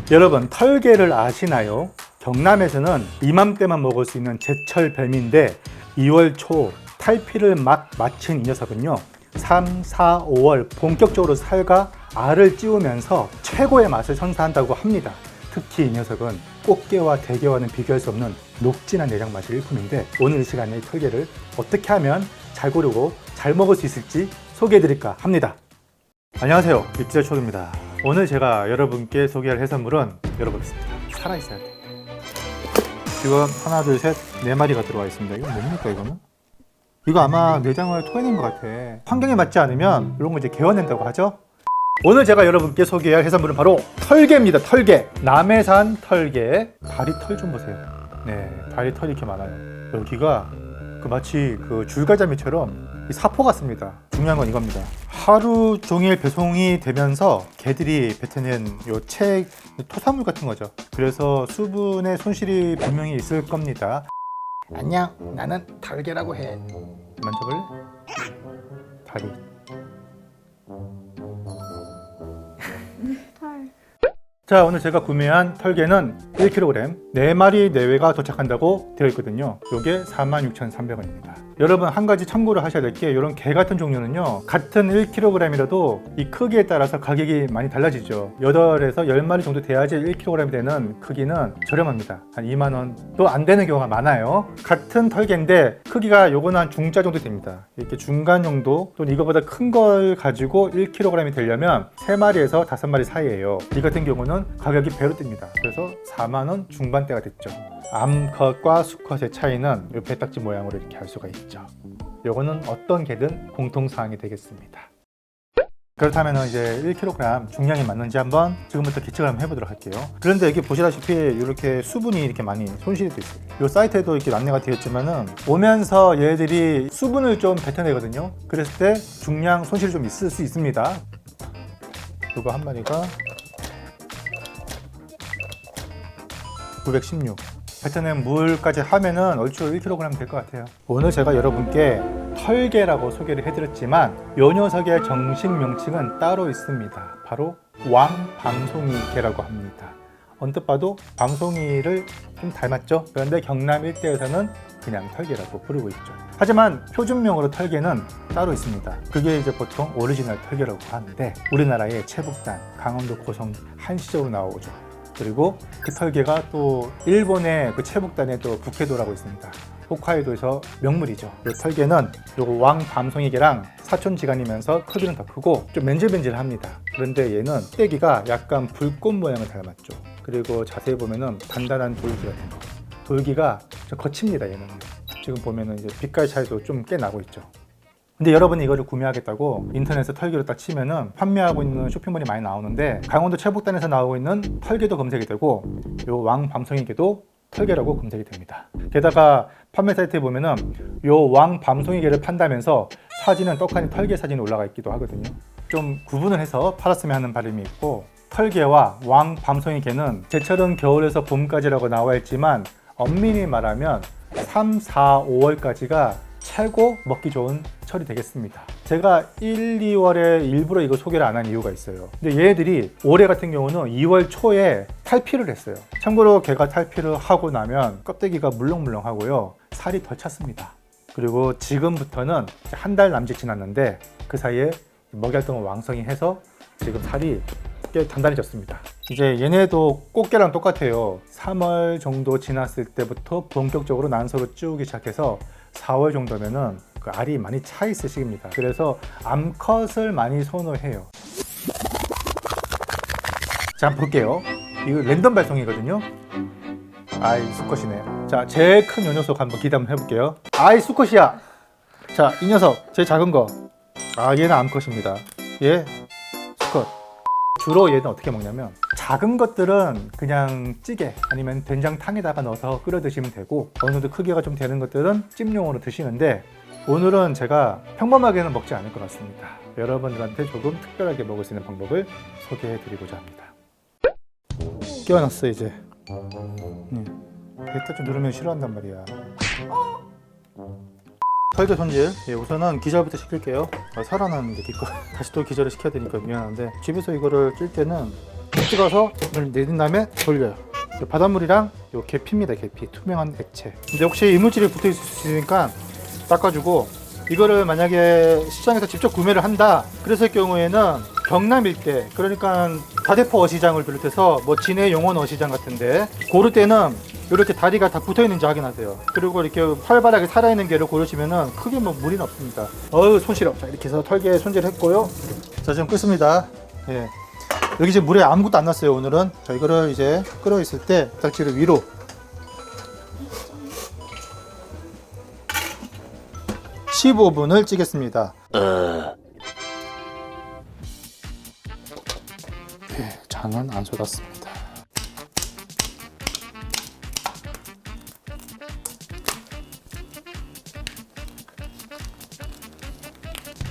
여러분, 털개를 아시나요? 경남에서는 이맘때만 먹을 수 있는 제철 뱀인데 2월 초 탈피를 막 마친 이 녀석은요 3, 4, 5월 본격적으로 살과 알을 찌우면서 최고의 맛을 선사한다고 합니다. 특히 이 녀석은 꽃게와 대게와는 비교할 수 없는 녹진한 내장 맛이 일품인데, 오늘 이 시간에 이 털개를 어떻게 하면 잘 고르고 잘 먹을 수 있을지 소개해 드릴까 합니다. 안녕하세요, 입질초입니다. 오늘 제가 여러분께 소개할 해산물은 여러분 살아있어야 돼요. 지금 하나 둘 셋 네 마리가 들어와 있습니다. 이건 뭡니까 이거는? 이거 아마 내장을 토해낸 것 같아. 환경에 맞지 않으면 이런 거 이제 개어낸다고 하죠. 오늘 제가 여러분께 소개할 해산물은 바로 털개입니다. 털개. 남해산 털개. 다리 털 좀 보세요. 네, 다리 털이 이렇게 많아요. 여기가 마치 줄갈자미처럼 사포 같습니다. 중요한 건 이겁니다. 하루 종일 배송이 되면서 개들이 뱉어낸 토사물 같은 거죠. 그래서 수분의 손실이 분명히 있을 겁니다. 안녕, 나는 털개라고 해. 만져볼래? 다리. 자, 오늘 제가 구매한 털개는 1kg, 4마리 내외가 도착한다고 되어 있거든요. 요게 46,300원입니다. 여러분, 한 가지 참고를 하셔야 될 게, 이런 개 같은 종류는요 같은 1kg이라도 이 크기에 따라서 가격이 많이 달라지죠. 8에서 10마리 정도 돼야지 1kg 되는 크기는 저렴합니다. 한 2만원도 안 되는 경우가 많아요. 같은 털개인데 크기가 요거는 한 중짜 정도 됩니다. 이렇게 중간 정도 또는 이거보다 큰 걸 가지고 1kg이 되려면 3마리에서 5마리 사이예요. 이 같은 경우는 가격이 배로 뜹니다. 그래서 4만원 중반대가 됐죠. 암컷과 수컷의 차이는 이 배딱지 모양으로 이렇게 알 수가 있죠. 요거는 어떤 개든 공통사항이 되겠습니다. 그렇다면 이제 1kg 중량이 맞는지 한번 지금부터 계측을 한번 해보도록 할게요. 그런데 여기 보시다시피 이렇게 수분이 이렇게 많이 손실이 되어 있어요. 이 사이트에도 이렇게 안내가 되어 있지만은 오면서 얘들이 수분을 좀 뱉어내거든요. 그랬을 때 중량 손실이 좀 있을 수 있습니다. 이거 한 마리가 916. 뱉어낸 물까지 하면은 얼추 1kg 될 것 같아요. 오늘 제가 여러분께 털개라고 소개를 해드렸지만 이 녀석의 정식 명칭은 따로 있습니다. 바로 왕밤송이개라고 합니다. 언뜻 봐도 밤송이를 좀 닮았죠? 그런데 경남 일대에서는 그냥 털개라고 부르고 있죠. 하지만 표준명으로 털개는 따로 있습니다. 그게 이제 보통 오리지널 털개라고 하는데, 우리나라의 최북단, 강원도 고성 한시적으로 나오죠. 그리고 그 털개가 또 일본의 그 최북단에 또 북해도라고 있습니다. 홋카이도에서 명물이죠. 이 털개는 요거 왕밤송이개랑 사촌지간이면서 크기는 더 크고 좀 맨질맨질합니다. 그런데 얘는 떼기가 약간 불꽃 모양을 닮았죠. 그리고 자세히 보면은 단단한 돌기 같은 거. 돌기가 좀 거칩니다. 얘는 지금 보면은 이제 빛깔 차이도 좀 꽤 나고 있죠. 근데 여러분이 이거를 구매하겠다고 인터넷에 털개로 딱 치면은 판매하고 있는 쇼핑몰이 많이 나오는데, 강원도 최북단에서 나오고 있는 털개도 검색이 되고 요 왕밤송이개도 털개라고 검색이 됩니다. 게다가 판매 사이트에 보면은 요 왕밤송이개를 판다면서 사진은 떡하니 털개 사진이 올라가 있기도 하거든요. 좀 구분을 해서 팔았으면 하는 바람이 있고, 털개와 왕밤송이개는 제철은 겨울에서 봄까지라고 나와 있지만 엄밀히 말하면 3, 4, 5월까지가 최고 먹기 좋은 철이 되겠습니다. 제가 1, 2월에 일부러 이거 소개를 안 한 이유가 있어요. 근데 얘들이 올해 같은 경우는 2월 초에 탈피를 했어요. 참고로 개가 탈피를 하고 나면 껍데기가 물렁물렁하고요, 살이 더 찼습니다. 그리고 지금부터는 한 달 남짓 지났는데 그 사이에 먹이 활동을 왕성히 해서 지금 살이 꽤 단단해졌습니다. 이제 얘네도 꽃게랑 똑같아요. 3월 정도 지났을 때부터 본격적으로 난소를 찌우기 시작해서 4월 정도면은 그 알이 많이 차 있을 시기입니다. 그래서 암컷을 많이 선호해요. 자, 한번 볼게요. 이거 랜덤 발송이거든요. 아이, 수컷이네. 자, 제일 큰 요 녀석 한번 기대 한번 해볼게요. 아이, 수컷이야. 자, 이 녀석 제일 작은 거. 아, 얘는 암컷입니다. 얘 수컷. 주로 얘는 어떻게 먹냐면, 작은 것들은 그냥 찌개 아니면 된장탕에다가 넣어서 끓여 드시면 되고, 어느 정도 크기가 좀 되는 것들은 찜용으로 드시는데, 오늘은 제가 평범하게는 먹지 않을 것 같습니다. 여러분들한테 조금 특별하게 먹을 수 있는 방법을 소개해 드리고자 합니다. 끼워놨어 이제. 뱉어 좀 누르면 싫어한단 말이야. 털개 손질. 예, 우선은 기절부터 시킬게요. 살아나는데 기껏 다시 또 기절을 시켜야 되니까 미안한데, 집에서 이거를 찔 때는 찍어서 물을 내린 다음에 돌려요. 바닷물이랑 요 계피입니다. 계피, 투명한 액체. 근데 혹시 이물질이 붙어 있을 수 있으니까 닦아주고, 이거를 만약에 시장에서 직접 구매를 한다 그랬을 경우에는 경남 일대, 그러니까 다대포 어시장을 비롯해서 뭐 진해 용원 어시장 같은데 고를 때는 이렇게 다리가 다 붙어 있는지 확인하세요. 그리고 이렇게 활발하게 살아있는 게를 고르시면은 크게 뭐 무리는 없습니다. 손 시려. 자, 이렇게 해서 털개 손질했고요. 자, 지금 끓습니다. 예. 여기 지금 물에 아무것도 안 났어요. 오늘은. 자, 이거를 이제 끓어 있을 때 딱지를 위로 15분을 찌겠습니다. 네, 장은 안 쏟았습니다.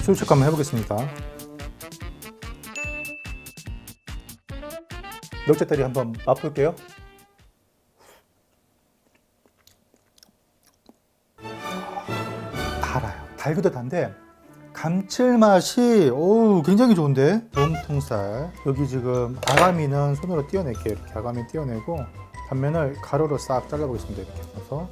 수육식 한번 해보겠습니다. 넉젓다리 한번 맛볼게요. 달아요. 달기도 단데 감칠맛이 굉장히 좋은데. 몸통살, 여기 지금 아가미는 손으로 떼어낼게요. 이렇게 아가미 떼어내고 단면을 가로로 싹 잘라보겠습니다. 이렇게 해서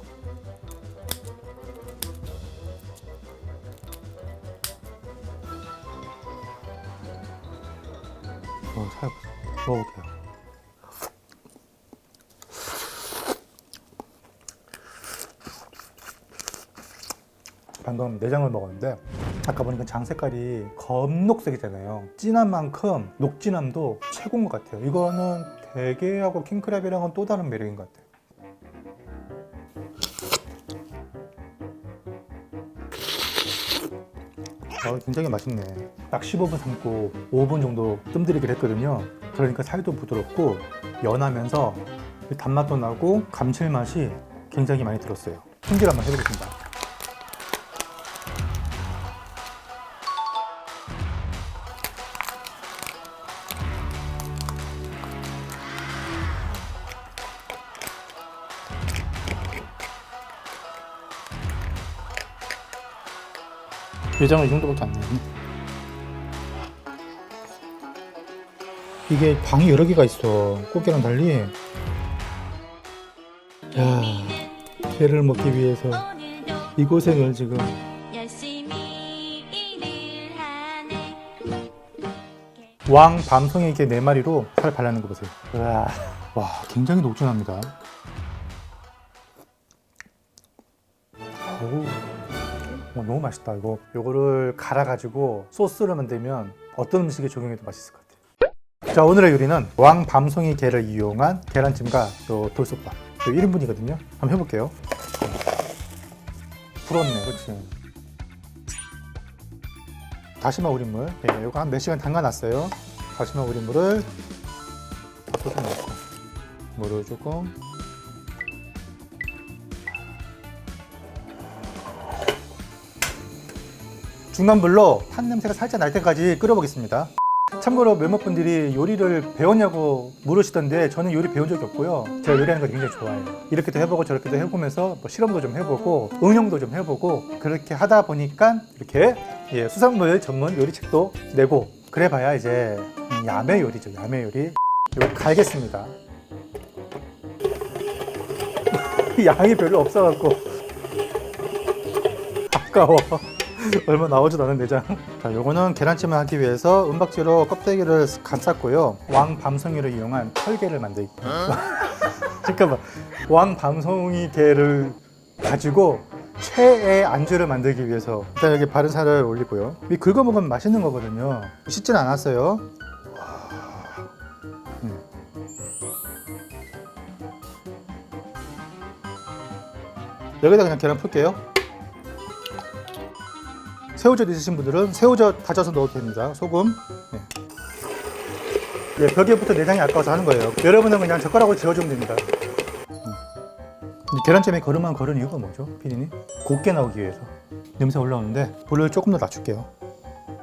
먹어볼게요. 방금 내장을 먹었는데 아까 보니까 장 색깔이 검록색이잖아요. 진한 만큼 녹진함도 최고인 것 같아요. 이거는 대게하고 킹크랩이랑은 또 다른 매력인 것 같아요. 굉장히 맛있네. 딱 15분 삶고 5분 정도 뜸들이기를 했거든요. 그러니까 살도 부드럽고 연하면서 단맛도 나고 감칠맛이 굉장히 많이 들었어요. 손질 한번 해보겠습니다. 내장은 이 정도밖에 안 나요. 이게 방이 여러 개가 있어. 꽃게랑 달리. 야, 게를 먹기 위해서 이 고생을 지금. 왕 밤송이 게 4마리로 살 발라낸 거 보세요. 와, 굉장히 녹진합니다. 너무 맛있다. 요거를 갈아가지고 소스를 만들면 어떤 음식에 적용해도 맛있을 것 같아요. 자, 오늘의 요리는 왕 밤송이 게를 이용한 계란찜과 요 돌솥밥. 요 1인분이거든요. 한번 해볼게요. 불었네, 그렇지. 다시마 우린물. 네, 요거 한 몇 시간 담가놨어요. 다시마 우린물을 밥솥에 넣고 물을 조금. 중간 불로 탄 냄새가 살짝 날 때까지 끓여보겠습니다. 참고로 몇몇 분들이 요리를 배웠냐고 물으시던데 저는 요리 배운 적이 없고요. 제가 요리하는 거 굉장히 좋아해요. 이렇게도 해보고 저렇게도 해보면서 뭐 실험도 좀 해보고 응용도 좀 해보고 그렇게 하다 보니까 이렇게 수산물 전문 요리책도 내고 그래봐야 이제 야매 요리죠. 야매 요리. 이거 갈겠습니다. 양이 별로 없어갖고 아까워. 얼마 나오지도 않은 내장. 자, 요거는 계란찜을 하기 위해서 은박지로 껍데기를 감쌌고요. 왕 밤송이를 이용한 털게를 만들기. 잠깐만. 왕 밤송이 게를 가지고 최애 안주를 만들기 위해서 일단 여기 바른 살을 올리고요. 이 긁어 먹으면 맛있는 거거든요. 씻진 않았어요. 여기다 그냥 계란 풀게요. 새우젓 있으신 분들은 새우젓 다져서 넣어도 됩니다. 소금. 벽에부터 내장이 아까워서 하는 거예요. 여러분은 그냥 젓가락으로 지어주면 됩니다. 계란찜에 거름한 거른 이유가 뭐죠, 피디님? 곱게 나오기 위해서. 냄새 올라오는데 불을 조금 더 낮출게요.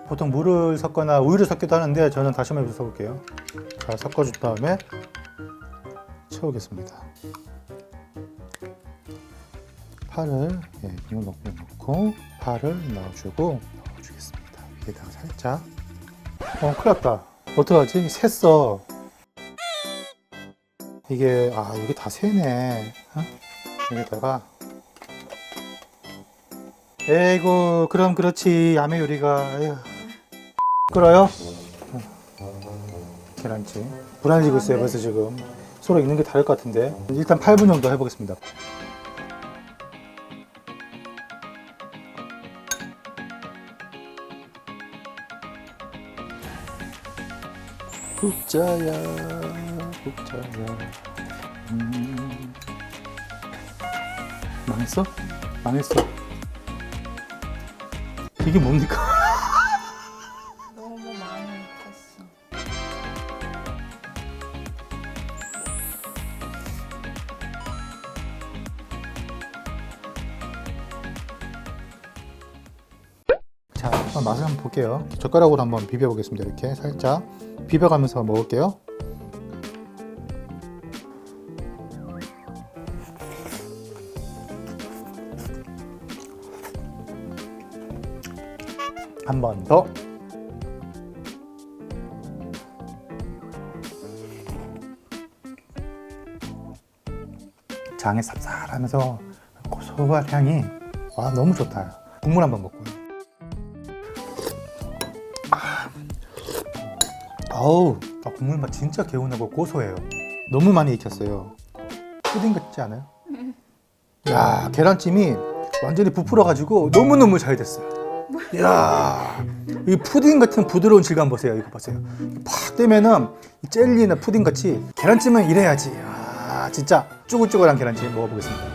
보통 물을 섞거나 우유를 섞기도 하는데 저는 다시마 우유 섞을게요. 자, 섞어준 다음에 채우겠습니다. 파를 넣고 파를 넣어주겠습니다. 위에다가 살짝. 큰일 났다. 어떡하지? 샜어. 이게 이게 다 새네. 여기다가 에이구 그럼 그렇지 야매 요리가 에휴. 끓어요? 계란찜 불안해지고 있어요. 벌써 지금 서로 익는 게 다를 것 같은데 일단 8분 정도 해보겠습니다. 국자야 망했어? 망했어. 이게 뭡니까? 너무 많이 익혔어. 자, 한번 맛을 한번 볼게요. 젓가락으로 한번 비벼보겠습니다. 이렇게 살짝 비벼가면서 먹을게요. 한 번 더. 장에 쌉쌀하면서 고소한 향이 너무 좋다. 국물 한번 먹고요. 아우, 국물 맛 진짜 개운하고 고소해요. 너무 많이 익혔어요. 푸딩 같지 않아요? 야, 계란찜이 완전히 부풀어가지고 너무너무 잘 됐어요. 이야, 이 푸딩 같은 부드러운 질감 보세요. 이거 보세요. 팍 떼면은 젤리나 푸딩 같이 계란찜은 이래야지. 진짜 쭈글쭈글한 계란찜 먹어보겠습니다.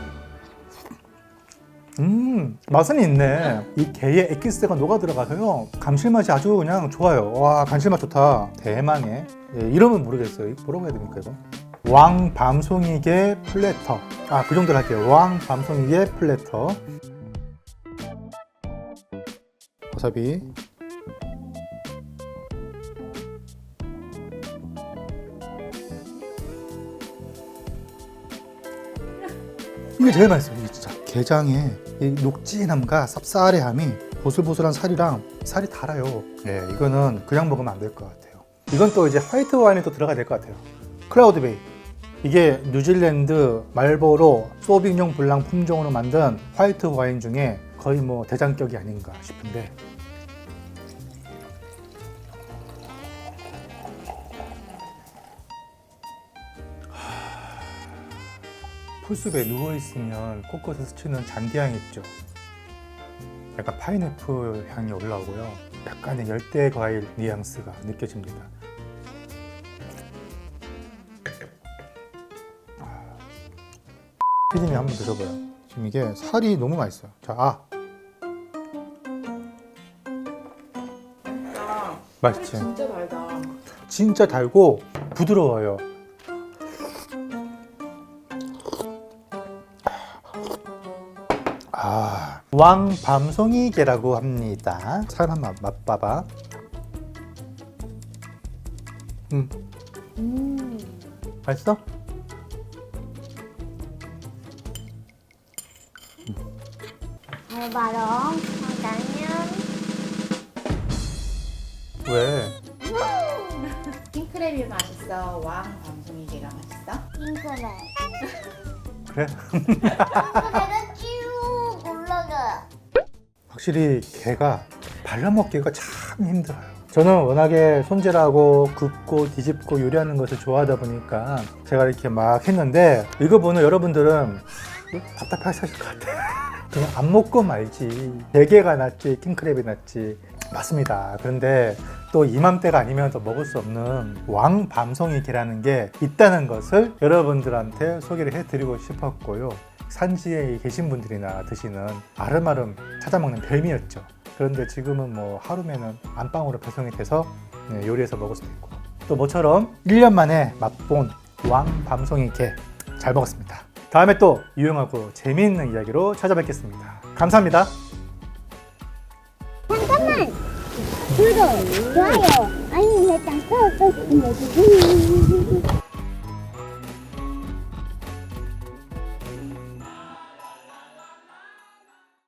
맛은 있네. 이 게의 에기스가 녹아 들어가서요. 감칠맛이 아주 그냥 좋아요. 와, 감칠맛 좋다. 대망의 이름은 모르겠어요. 뭐라고 해야 됩니까 이거? 왕 밤송이게 플래터. 그 정도로 할게요. 왕 밤송이게 플래터. 와사비. 이게 제일 맛있어요. 이게 진짜 게장의 이 녹진함과 쌉싸래함이 보슬보슬한 살이 달아요. 네, 이거는 그냥 먹으면 안 될 것 같아요. 이건 또 이제 화이트 와인이 또 들어가야 될 것 같아요. 클라우드베이. 이게 뉴질랜드 말보로 소비뇽 블랑 품종으로 만든 화이트 와인 중에 거의 뭐 대장격이 아닌가 싶은데 풀숲에 누워있으면 코끝에 스치는 잔디향이 있죠. 약간 파인애플 향이 올라오고요. 약간의 열대 과일 뉘앙스가 느껴집니다. 피디님 한번 드셔봐요. 지금 이게 살이 너무 맛있어요. 자, 맛있지? 진짜 달다. 진짜 달고 부드러워요. 왕 밤송이게라고 합니다. 살 한번 맛봐봐. 맛있어? 바로 나는 왜? 킹크랩이 맛있어. 왕 밤송이게가 맛있어. 핑크래. 그래? 핑크래가 쭉 올라가. 확실히 게가 발라먹기가 참 힘들어요. 저는 워낙에 손질하고 굽고 뒤집고 요리하는 것을 좋아하다 보니까 제가 이렇게 막 했는데 이거 보는 여러분들은 답답하실 것 같아요. 그냥 안 먹고 말지. 대게가 낫지 킹크랩이 낫지. 맞습니다. 그런데 또 이맘때가 아니면 또 먹을 수 없는 왕 밤송이게라는 게 있다는 것을 여러분들한테 소개를 해드리고 싶었고요. 산지에 계신 분들이나 드시는 아름아름 찾아먹는 별미였죠. 그런데 지금은 뭐 하루면은 안방으로 배송이 돼서 요리해서 먹을 수도 있고 또 모처럼 1년 만에 맛본 왕 밤송이게 잘 먹었습니다. 다음에 또 유용하고 재미있는 이야기로 찾아뵙겠습니다. 감사합니다. 잠깐만. 구독, 좋아요, 알림 설정 꼭 눌러주세요.